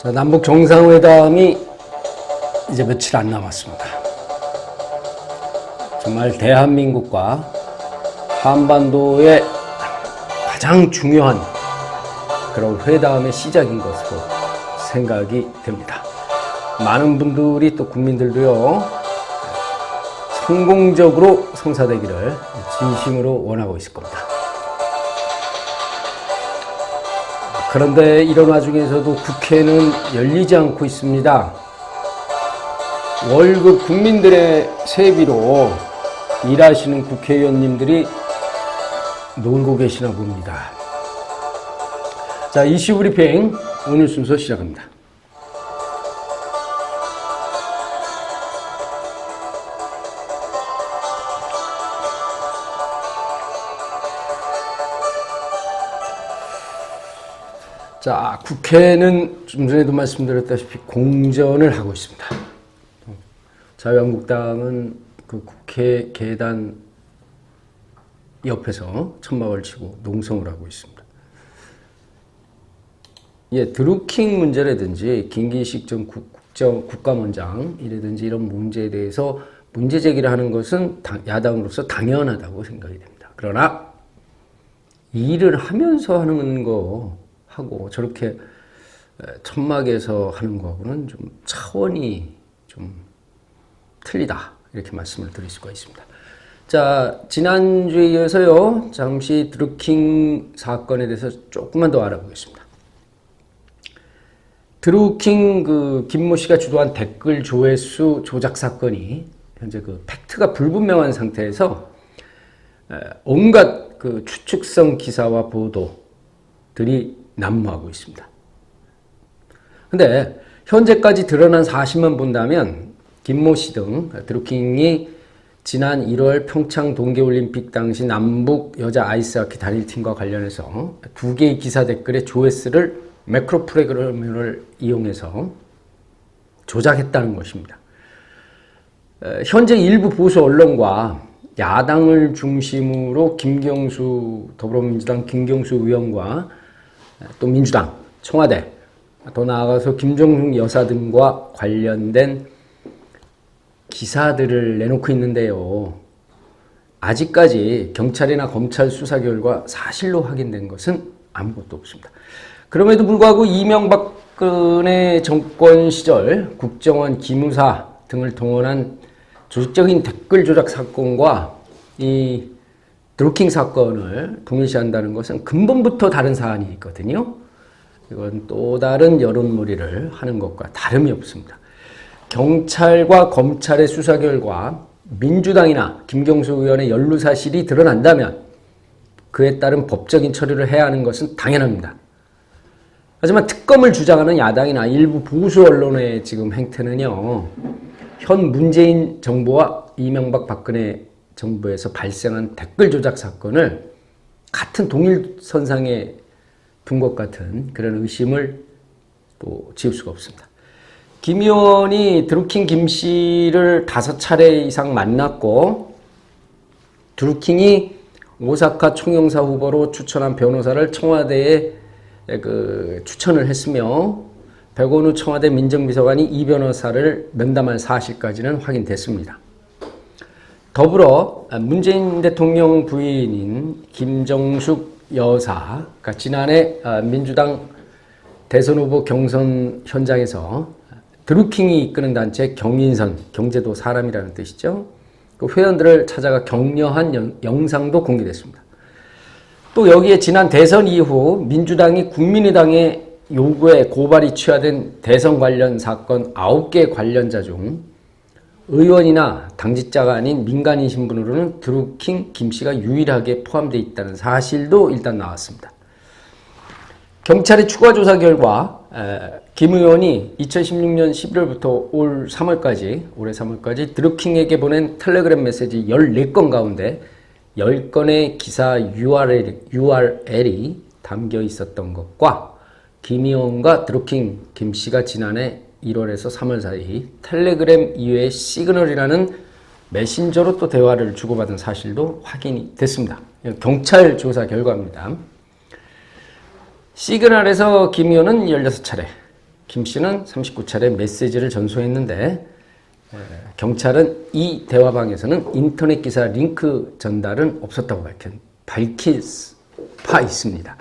자, 남북 정상회담이 이제 며칠 안 남았습니다. 정말 대한민국과 한반도의 가장 중요한 그런 회담의 시작인 것으로 생각이 됩니다. 많은 분들이 또 국민들도요, 성공적으로 성사되기를 진심으로 원하고 있을 겁니다. 그런데 이런 와중에서도 국회는 열리지 않고 있습니다. 월급 국민들의 세비로 일하시는 국회의원님들이 놀고 계시나 봅니다. 자, 이슈 브리핑 오늘 순서 시작합니다. 자, 국회는 좀 전에도 말씀드렸다시피 공전을 하고 있습니다. 자유한국당은 그 국회 계단 옆에서 천막을 치고 농성을 하고 있습니다. 예, 드루킹 문제라든지 김기식 전 국감원장이라든지 이런 문제에 대해서 문제 제기를 하는 것은 야당으로서 당연하다고 생각이 됩니다. 그러나 일을 하면서 하는 거 하고 저렇게 천막에서 하는 거하고는 좀 차원이 좀 틀리다, 이렇게 말씀을 드릴 수가 있습니다. 자, 지난주에 이어서요, 잠시 드루킹 사건에 대해서 조금만 더 알아보겠습니다. 드루킹 김모 씨가 주도한 댓글 조회수 조작 사건이 현재 팩트가 불분명한 상태에서 온갖 추측성 기사와 보도들이 난무하고 있습니다. 근데 현재까지 드러난 사실만 본다면 김모 씨 등 드루킹이 지난 1월 평창 동계올림픽 당시 남북 여자 아이스하키 단일팀과 관련해서 두 개의 기사 댓글의 조회수를 매크로 프로그램을 이용해서 조작했다는 것입니다. 현재 일부 보수 언론과 야당을 중심으로 더불어민주당 김경수 의원과 또 민주당, 청와대, 더 나아가서 김정숙 여사 등과 관련된 기사들을 내놓고 있는데요. 아직까지 경찰이나 검찰 수사 결과 사실로 확인된 것은 아무것도 없습니다. 그럼에도 불구하고 이명박근혜 정권 시절 국정원 기무사 등을 동원한 조직적인 댓글 조작 사건과 이 드루킹 사건을 동일시한다는 것은 근본부터 다른 사안이 있거든요. 이건 또 다른 여론몰이를 하는 것과 다름이 없습니다. 경찰과 검찰의 수사 결과 민주당이나 김경수 의원의 연루 사실이 드러난다면 그에 따른 법적인 처리를 해야 하는 것은 당연합니다. 하지만 특검을 주장하는 야당이나 일부 보수 언론의 지금 행태는요, 현 문재인 정부와 이명박 박근혜 정부에서 발생한 댓글 조작 사건을 같은 동일선상에 둔 것 같은 그런 의심을 또 지울 수가 없습니다. 김 의원이 드루킹 김 씨를 5차례 이상 만났고, 드루킹이 오사카 총영사 후보로 추천한 변호사를 청와대에 추천을 했으며, 백원우 청와대 민정비서관이 이 변호사를 면담할 사실까지는 확인됐습니다. 더불어 문재인 대통령 부인인 김정숙 여사가 지난해 민주당 대선 후보 경선 현장에서 드루킹이 이끄는 단체 경인선, 경제도 사람이라는 뜻이죠. 그 회원들을 찾아가 격려한 영상도 공개됐습니다. 또 여기에 지난 대선 이후 민주당이 국민의당의 요구에 고발이 취하된 대선 관련 사건 9개 관련자 중 의원이나 당직자가 아닌 민간인 신분으로는 드루킹 김 씨가 유일하게 포함되어 있다는 사실도 일단 나왔습니다. 경찰의 추가 조사 결과 김 의원이 2016년 11월부터 올해 3월까지 드루킹에게 보낸 텔레그램 메시지 14건 가운데 10건의 기사 URL이 담겨 있었던 것과 김 의원과 드루킹 김 씨가 지난해 1월에서 3월 사이 텔레그램 이외의 시그널이라는 메신저로 또 대화를 주고받은 사실도 확인이 됐습니다. 경찰 조사 결과입니다. 시그널에서 김 의원은 16차례, 김 씨는 39차례 메시지를 전송했는데 경찰은 이 대화방에서는 인터넷 기사 링크 전달은 없었다고 밝힐 바 있습니다.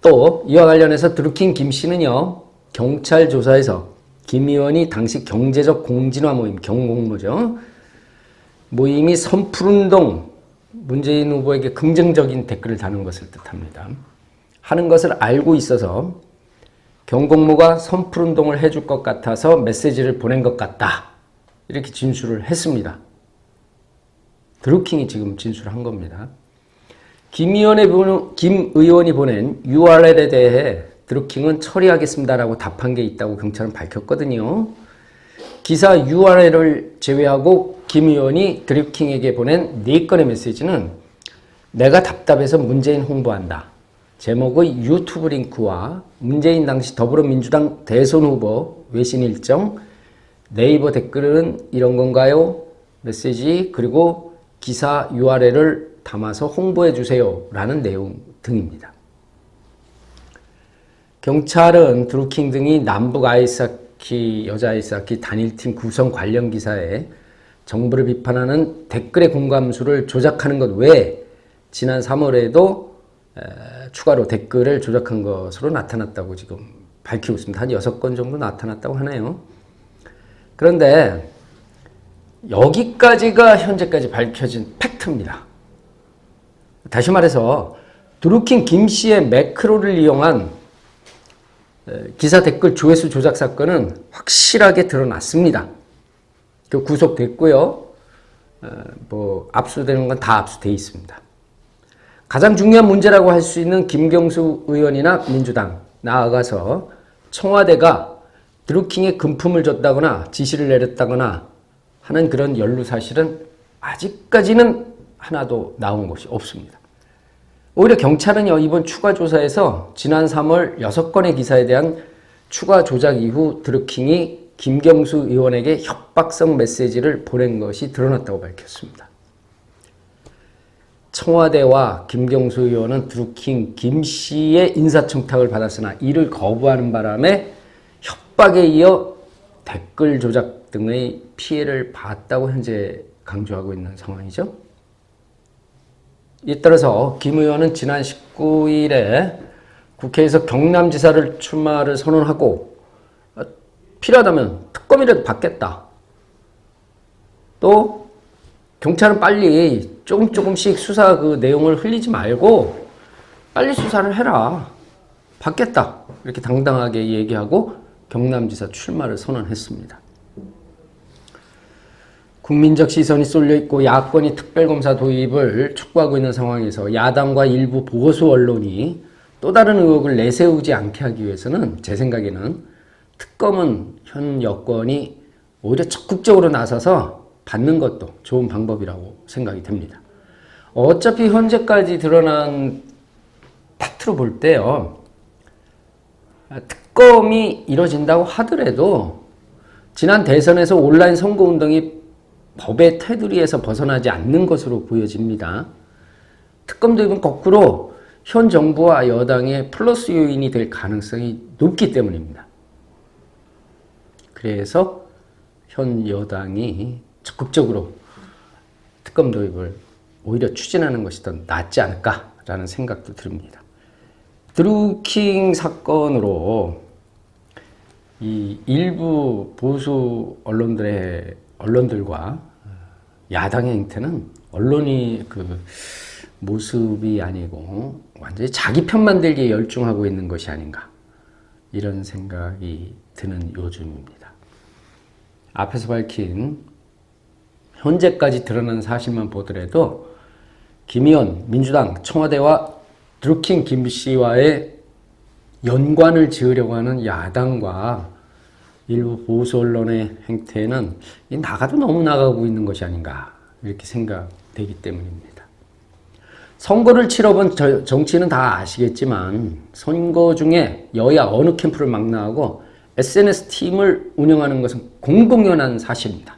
또 이와 관련해서 드루킹 김 씨는요. 경찰 조사에서 김 의원이 당시 경제적 공진화 모임, 경공모죠. 모임이 선풀운동 문재인 후보에게 긍정적인 댓글을 다는 것을 뜻합니다. 하는 것을 알고 있어서 경공모가 선풀운동을 해줄 것 같아서 메시지를 보낸 것 같다. 이렇게 진술을 했습니다. 드루킹이 지금 진술한 겁니다. 김 의원이 보낸 URL에 대해 드루킹은 처리하겠습니다라고 답한 게 있다고 경찰은 밝혔거든요. 기사 URL을 제외하고 김 의원이 드루킹에게 보낸 4건의 메시지는 내가 답답해서 문재인 홍보한다. 제목의 유튜브 링크와 문재인 당시 더불어민주당 대선 후보 외신 일정, 네이버 댓글은 이런 건가요? 메시지 그리고 기사 URL을 담아서 홍보해 주세요 라는 내용 등입니다. 경찰은 드루킹 등이 남북 여자 아이스하키 단일팀 구성 관련 기사에 정부를 비판하는 댓글의 공감수를 조작하는 것 외에 지난 3월에도 추가로 댓글을 조작한 것으로 나타났다고 지금 밝히고 있습니다. 한 6건 정도 나타났다고 하네요. 그런데 여기까지가 현재까지 밝혀진 팩트입니다. 다시 말해서 드루킹 김 씨의 매크로를 이용한 기사 댓글 조회수 조작 사건은 확실하게 드러났습니다. 구속됐고요. 압수되는 건 다 압수돼 있습니다. 가장 중요한 문제라고 할 수 있는 김경수 의원이나 민주당, 나아가서 청와대가 드루킹에 금품을 줬다거나 지시를 내렸다거나 하는 그런 연루 사실은 아직까지는 하나도 나온 것이 없습니다. 오히려 경찰은요, 이번 추가 조사에서 지난 3월 6건의 기사에 대한 추가 조작 이후 드루킹이 김경수 의원에게 협박성 메시지를 보낸 것이 드러났다고 밝혔습니다. 청와대와 김경수 의원은 드루킹 김 씨의 인사청탁을 받았으나 이를 거부하는 바람에 협박에 이어 댓글 조작 등의 피해를 봤다고 현재 강조하고 있는 상황이죠. 이에 따라서 김 의원은 지난 19일에 국회에서 경남지사를 출마를 선언하고 필요하다면 특검이라도 받겠다. 또 경찰은 빨리 조금씩 수사 그 내용을 흘리지 말고 빨리 수사를 해라. 받겠다. 이렇게 당당하게 얘기하고 경남지사 출마를 선언했습니다. 국민적 시선이 쏠려있고 야권이 특별검사 도입을 촉구하고 있는 상황에서 야당과 일부 보수 언론이 또 다른 의혹을 내세우지 않게 하기 위해서는 제 생각에는 특검은 현 여권이 오히려 적극적으로 나서서 받는 것도 좋은 방법이라고 생각이 됩니다. 어차피 현재까지 드러난 팩트로 볼 때요. 특검이 이뤄진다고 하더라도 지난 대선에서 온라인 선거운동이 법의 테두리에서 벗어나지 않는 것으로 보여집니다. 특검 도입은 거꾸로 현 정부와 여당의 플러스 요인이 될 가능성이 높기 때문입니다. 그래서 현 여당이 적극적으로 특검 도입을 오히려 추진하는 것이 더 낫지 않을까라는 생각도 듭니다. 드루킹 사건으로 이 일부 보수 언론들과 야당의 행태는 언론이 그 모습이 아니고 완전히 자기 편 만들기에 열중하고 있는 것이 아닌가 이런 생각이 드는 요즘입니다. 앞에서 밝힌 현재까지 드러난 사실만 보더라도 김 의원, 민주당, 청와대와 드루킹 김 씨와의 연관을 지으려고 하는 야당과 일부 보수 언론의 행태는 나가도 너무 나가고 있는 것이 아닌가 이렇게 생각되기 때문입니다. 선거를 치러본 정치인은 다 아시겠지만 선거 중에 여야 어느 캠프를 망라하고 SNS 팀을 운영하는 것은 공공연한 사실입니다.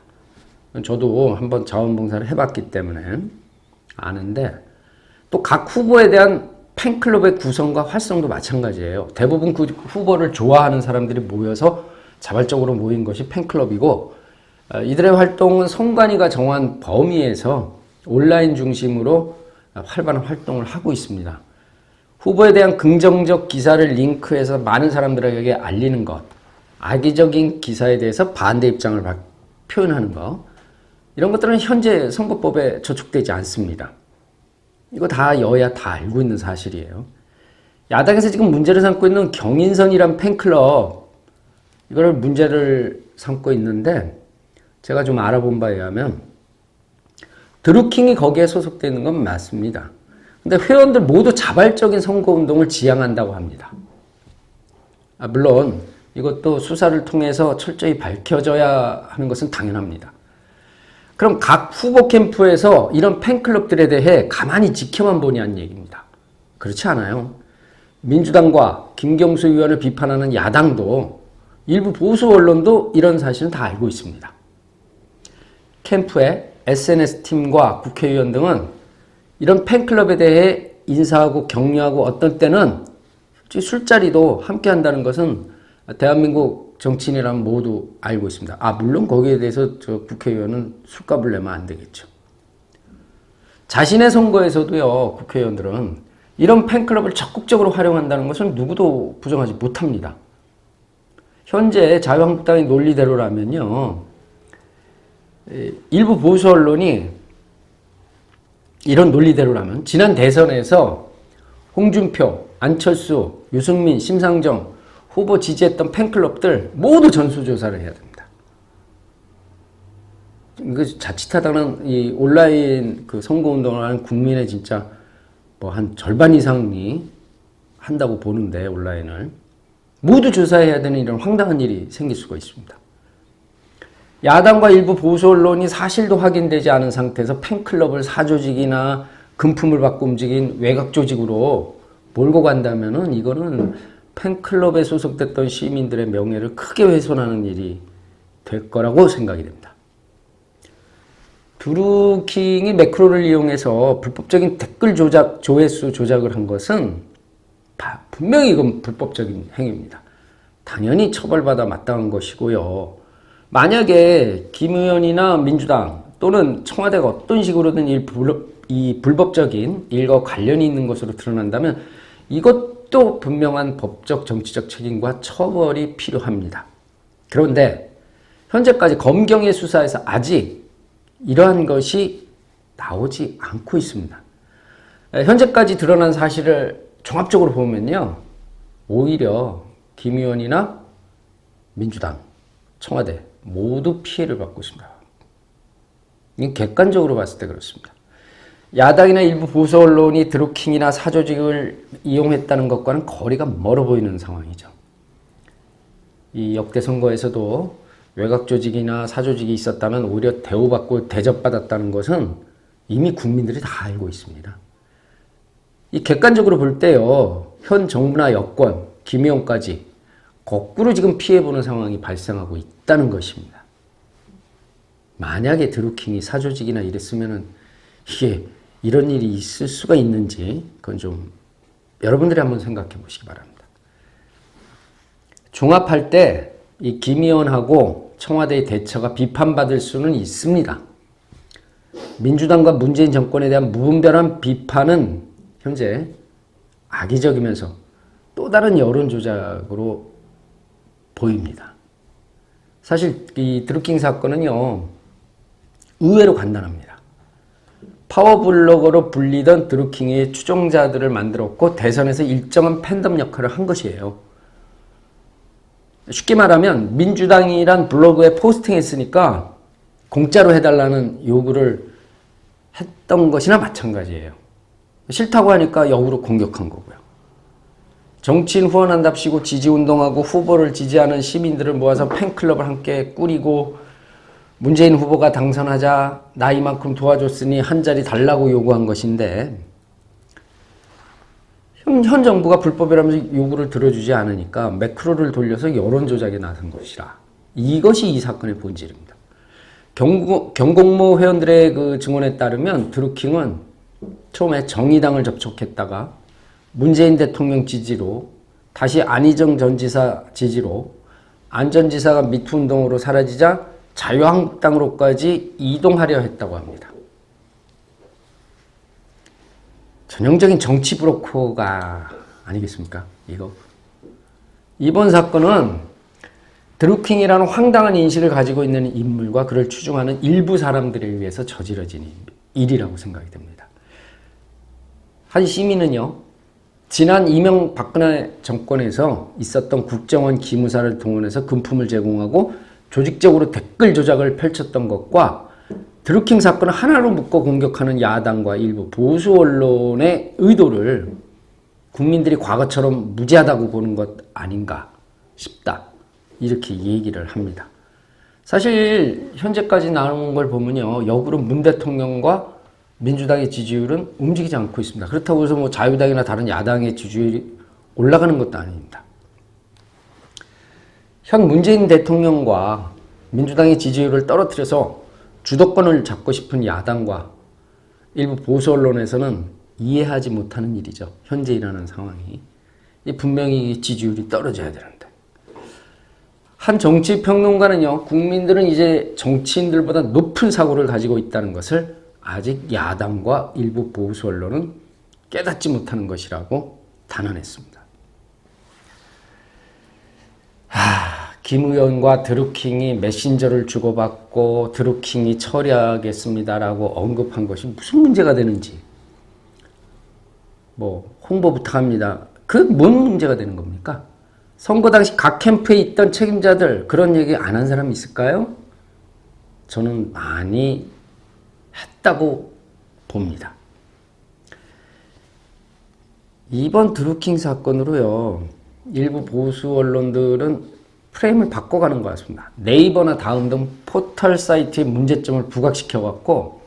저도 한번 자원봉사를 해봤기 때문에 아는데 또 각 후보에 대한 팬클럽의 구성과 활성도 마찬가지예요. 대부분 그 후보를 좋아하는 사람들이 모여서 자발적으로 모인 것이 팬클럽이고, 이들의 활동은 선관위가 정한 범위에서 온라인 중심으로 활발한 활동을 하고 있습니다. 후보에 대한 긍정적 기사를 링크해서 많은 사람들에게 알리는 것, 악의적인 기사에 대해서 반대 입장을 표현하는 것, 이런 것들은 현재 선거법에 저촉되지 않습니다. 이거 다 여야 다 알고 있는 사실이에요. 야당에서 지금 문제를 삼고 있는 경인선이란 팬클럽, 이거를 문제를 삼고 있는데, 제가 좀 알아본 바에 의하면 드루킹이 거기에 소속되어 있는 건 맞습니다. 근데 회원들 모두 자발적인 선거운동을 지향한다고 합니다. 물론 이것도 수사를 통해서 철저히 밝혀져야 하는 것은 당연합니다. 그럼 각 후보 캠프에서 이런 팬클럽들에 대해 가만히 지켜만 보냐는 얘기입니다. 그렇지 않아요. 민주당과 김경수 의원을 비판하는 야당도, 일부 보수 언론도 이런 사실은 다 알고 있습니다. 캠프의 SNS팀과 국회의원 등은 이런 팬클럽에 대해 인사하고 격려하고 어떤 때는 술자리도 함께 한다는 것은 대한민국 정치인이라면 모두 알고 있습니다. 물론 거기에 대해서 저 국회의원은 술값을 내면 안 되겠죠. 자신의 선거에서도요, 국회의원들은 이런 팬클럽을 적극적으로 활용한다는 것은 누구도 부정하지 못합니다. 현재 자유한국당의 논리대로라면요, 일부 보수 언론이 이런 논리대로라면 지난 대선에서 홍준표, 안철수, 유승민, 심상정 후보 지지했던 팬클럽들 모두 전수조사를 해야 됩니다. 이거 자칫하다는 이 온라인 그 선거운동을 하는 국민의 진짜 뭐 한 절반 이상이 한다고 보는데, 온라인을 모두 조사해야 되는 이런 황당한 일이 생길 수가 있습니다. 야당과 일부 보수 언론이 사실도 확인되지 않은 상태에서 팬클럽을 사조직이나 금품을 받고 움직인 외곽 조직으로 몰고 간다면은 이거는 팬클럽에 소속됐던 시민들의 명예를 크게 훼손하는 일이 될 거라고 생각이 됩니다. 드루킹이 매크로를 이용해서 불법적인 댓글 조작, 조회수 조작을 한 것은 분명히 이건 불법적인 행위입니다. 당연히 처벌받아 마땅한 것이고요. 만약에 김 의원이나 민주당 또는 청와대가 어떤 식으로든 이 불법적인 일과 관련이 있는 것으로 드러난다면 이것도 분명한 법적 정치적 책임과 처벌이 필요합니다. 그런데 현재까지 검경의 수사에서 아직 이러한 것이 나오지 않고 있습니다. 현재까지 드러난 사실을 종합적으로 보면요, 오히려 김 의원이나 민주당, 청와대 모두 피해를 받고 있습니다. 이게 객관적으로 봤을 때 그렇습니다. 야당이나 일부 보수 언론이 드루킹이나 사조직을 이용했다는 것과는 거리가 멀어 보이는 상황이죠. 이 역대 선거에서도 외곽 조직이나 사조직이 있었다면 오히려 대우받고 대접받았다는 것은 이미 국민들이 다 알고 있습니다. 이 객관적으로 볼 때요, 현 정부나 여권, 김 의원까지 거꾸로 지금 피해보는 상황이 발생하고 있다는 것입니다. 만약에 드루킹이 사조직이나 이랬으면은 이게 이런 일이 있을 수가 있는지 그건 좀 여러분들이 한번 생각해 보시기 바랍니다. 종합할 때 이 김 의원하고 청와대의 대처가 비판받을 수는 있습니다. 민주당과 문재인 정권에 대한 무분별한 비판은 현재 악의적이면서 또 다른 여론 조작으로 보입니다. 사실 이 드루킹 사건은요, 의외로 간단합니다. 파워블로거로 불리던 드루킹의 추종자들을 만들었고 대선에서 일정한 팬덤 역할을 한 것이에요. 쉽게 말하면 민주당이란 블로그에 포스팅했으니까 공짜로 해달라는 요구를 했던 것이나 마찬가지예요. 싫다고 하니까 역으로 공격한 거고요. 정치인 후원한답시고 지지운동하고 후보를 지지하는 시민들을 모아서 팬클럽을 함께 꾸리고 문재인 후보가 당선하자 나 이만큼 도와줬으니 한 자리 달라고 요구한 것인데 현 정부가 불법이라면서 요구를 들어주지 않으니까 매크로를 돌려서 여론 조작에 나선 것이라. 이것이 이 사건의 본질입니다. 경공모 회원들의 그 증언에 따르면 드루킹은 처음에 정의당을 접촉했다가 문재인 대통령 지지로 다시 안희정 전 지사 지지로 안 전 지사가 미투 운동으로 사라지자 자유한국당으로까지 이동하려 했다고 합니다. 전형적인 정치 브로커가 아니겠습니까? 이번 사건은 드루킹이라는 황당한 인식을 가지고 있는 인물과 그를 추종하는 일부 사람들에 의해서 저지러진 일이라고 생각이 됩니다. 한 시민은요, 지난 이명박근혜 정권에서 있었던 국정원 기무사를 동원해서 금품을 제공하고 조직적으로 댓글 조작을 펼쳤던 것과 드루킹 사건을 하나로 묶어 공격하는 야당과 일부 보수 언론의 의도를 국민들이 과거처럼 무지하다고 보는 것 아닌가 싶다. 이렇게 얘기를 합니다. 사실 현재까지 나온 걸 보면요, 역으로 문 대통령과 민주당의 지지율은 움직이지 않고 있습니다. 그렇다고 해서 뭐 자유당이나 다른 야당의 지지율이 올라가는 것도 아닙니다. 현 문재인 대통령과 민주당의 지지율을 떨어뜨려서 주도권을 잡고 싶은 야당과 일부 보수 언론에서는 이해하지 못하는 일이죠. 현재 일어나는 상황이. 분명히 지지율이 떨어져야 되는데. 한 정치평론가는요, 국민들은 이제 정치인들보다 높은 사고를 가지고 있다는 것을 아직 야당과 일부 보수 언론은 깨닫지 못하는 것이라고 단언했습니다. 김 의원과 드루킹이 메신저를 주고받고 드루킹이 처리하겠습니다라고 언급한 것이 무슨 문제가 되는지, 뭐 홍보 부탁합니다. 그 뭔 문제가 되는 겁니까? 선거 당시 각 캠프에 있던 책임자들 그런 얘기 안 한 사람이 있을까요? 저는 많이 했다고 봅니다. 이번 드루킹 사건으로요, 일부 보수 언론들은 프레임을 바꿔가는 것 같습니다. 네이버나 다음 등 포털 사이트의 문제점을 부각시켜갖고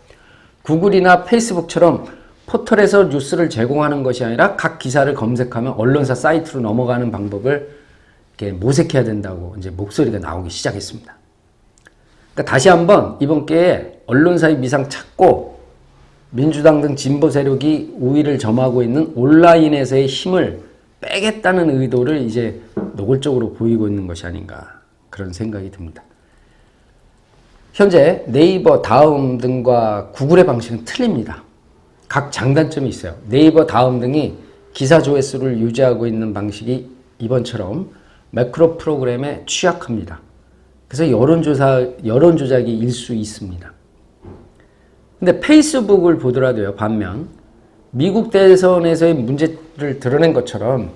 구글이나 페이스북처럼 포털에서 뉴스를 제공하는 것이 아니라 각 기사를 검색하면 언론사 사이트로 넘어가는 방법을 이렇게 모색해야 된다고 이제 목소리가 나오기 시작했습니다. 그러니까 다시 한번 이번 기회에 언론사의 미상 찾고 민주당 등 진보 세력이 우위를 점하고 있는 온라인에서의 힘을 빼겠다는 의도를 이제 노골적으로 보이고 있는 것이 아닌가, 그런 생각이 듭니다. 현재 네이버, 다음 등과 구글의 방식은 틀립니다. 각 장단점이 있어요. 네이버, 다음 등이 기사 조회수를 유지하고 있는 방식이 이번처럼 매크로 프로그램에 취약합니다. 그래서 여론 조작이 일 수 있습니다. 근데 페이스북을 보더라도요, 반면 미국 대선에서의 문제를 드러낸 것처럼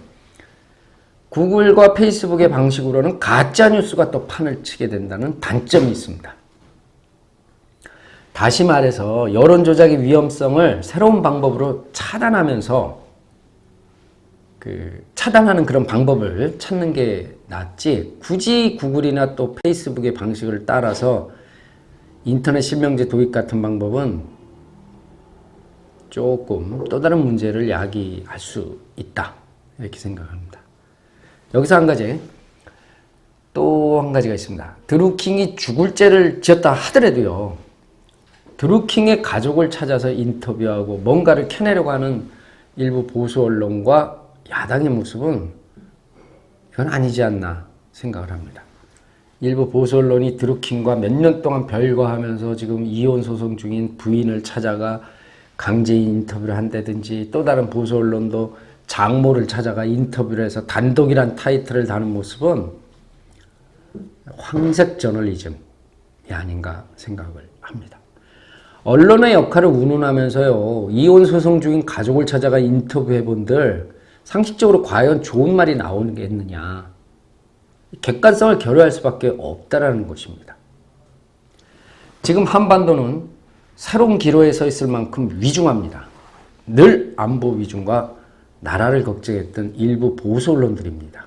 구글과 페이스북의 방식으로는 가짜뉴스가 또 판을 치게 된다는 단점이 있습니다. 다시 말해서 여론 조작의 위험성을 새로운 방법으로 차단하면서 차단하는 그런 방법을 찾는 게 낫지, 굳이 구글이나 또 페이스북의 방식을 따라서 인터넷 실명제 도입 같은 방법은 조금 또 다른 문제를 야기할 수 있다, 이렇게 생각합니다. 여기서 또 한 가지가 있습니다. 드루킹이 죽을 죄를 지었다 하더라도요, 드루킹의 가족을 찾아서 인터뷰하고 뭔가를 캐내려고 하는 일부 보수 언론과 야당의 모습은 이건 아니지 않나 생각을 합니다. 일부 보수 언론이 드루킹과 몇 년 동안 별거하면서 지금 이혼 소송 중인 부인을 찾아가 강제 인터뷰를 한다든지, 또 다른 보수 언론도 장모를 찾아가 인터뷰를 해서 단독이란 타이틀을 다는 모습은 황색 저널리즘이 아닌가 생각을 합니다. 언론의 역할을 운운하면서요, 이혼 소송 중인 가족을 찾아가 인터뷰해본들 상식적으로 과연 좋은 말이 나오겠느냐, 객관성을 결여할 수밖에 없다라는 것입니다. 지금 한반도는 새로운 기로에 서 있을 만큼 위중합니다. 늘 안보 위중과 나라를 걱정했던 일부 보수 언론들입니다.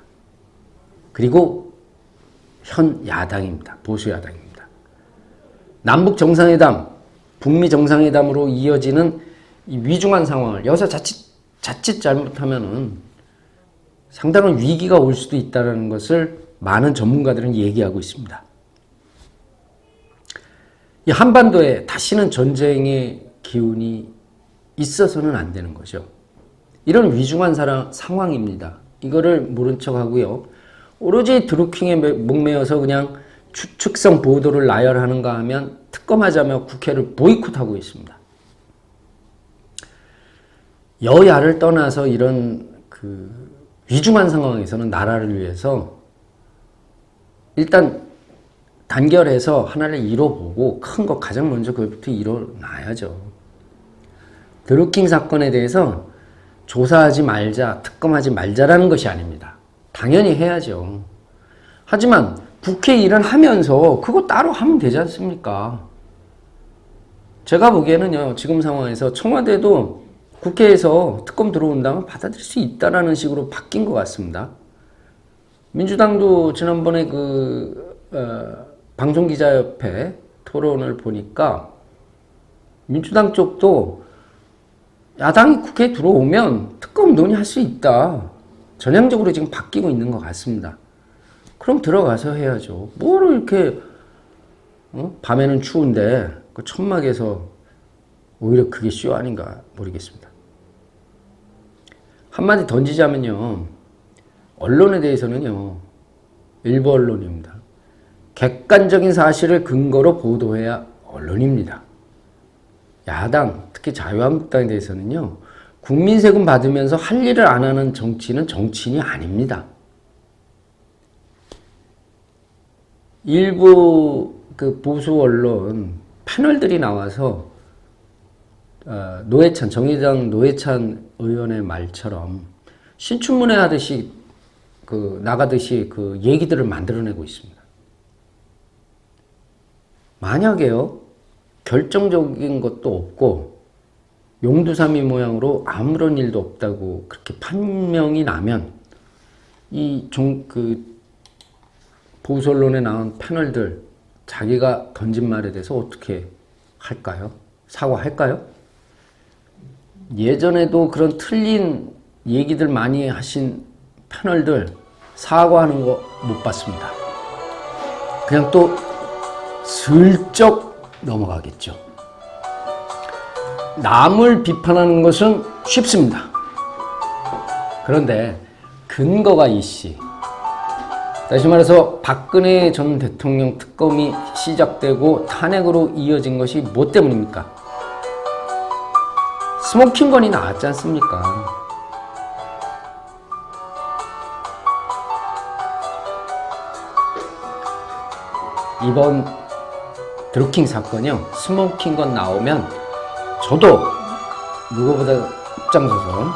그리고 현 야당입니다. 보수 야당입니다. 남북 정상회담, 북미 정상회담으로 이어지는 이 위중한 상황을 여기서 자칫 잘못하면은 상당한 위기가 올 수도 있다는 것을 많은 전문가들은 얘기하고 있습니다. 이 한반도에 다시는 전쟁의 기운이 있어서는 안 되는 거죠. 이런 위중한 상황입니다. 이거를 모른 척 하고요. 오로지 드루킹에 목매여서 그냥 추측성 보도를 나열하는가 하면 특검하자며 국회를 보이콧하고 있습니다. 여야를 떠나서 이런 위중한 상황에서는 나라를 위해서 일단 단결해서 하나를 이뤄보고 큰 거 가장 먼저 그것부터 이뤄놔야죠. 드루킹 사건에 대해서 조사하지 말자, 특검하지 말자라는 것이 아닙니다. 당연히 해야죠. 하지만 국회 일은 하면서 그거 따로 하면 되지 않습니까? 제가 보기에는요, 지금 상황에서 청와대도 국회에서 특검 들어온다면 받아들일 수 있다라는 식으로 바뀐 것 같습니다. 민주당도 지난번에 방송기자협회 토론을 보니까 민주당 쪽도 야당이 국회에 들어오면 특검 논의할 수 있다. 전향적으로 지금 바뀌고 있는 것 같습니다. 그럼 들어가서 해야죠. 뭐를 이렇게 밤에는 추운데 그 천막에서 오히려 그게 쇼 아닌가 모르겠습니다. 한마디 던지자면요. 언론에 대해서는요. 일부 언론입니다. 객관적인 사실을 근거로 보도해야 언론입니다. 야당, 특히 자유한국당에 대해서는요. 국민 세금 받으면서 할 일을 안 하는 정치인은 정치인이 아닙니다. 일부 보수 언론 패널들이 나와서 정의당 노회찬 의원의 말처럼 신춘문예 하듯이 나가듯이 얘기들을 만들어내고 있습니다. 만약에요, 결정적인 것도 없고 용두사미 모양으로 아무런 일도 없다고 그렇게 판명이 나면 보수 언론에 나온 패널들 자기가 던진 말에 대해서 어떻게 할까요? 사과할까요? 예전에도 그런 틀린 얘기들 많이 하신 패널들 사과하는 거 못 봤습니다. 그냥 또 슬쩍 넘어가겠죠. 남을 비판하는 것은 쉽습니다. 그런데 근거가 이씨. 다시 말해서 박근혜 전 대통령 특검이 시작되고 탄핵으로 이어진 것이 뭐 때문입니까? 스모킹건이 나왔지 않습니까? 이번 드루킹 사건이요. 스모킹건 나오면 저도 누구보다 앞장서서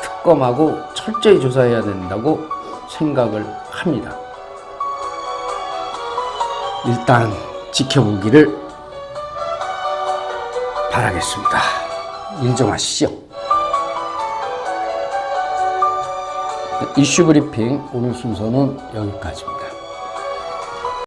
특검하고 철저히 조사해야 된다고 생각을 합니다. 일단 지켜보기를 바라겠습니다. 일 좀 하시죠. 이슈 브리핑 오늘 순서는 여기까지입니다.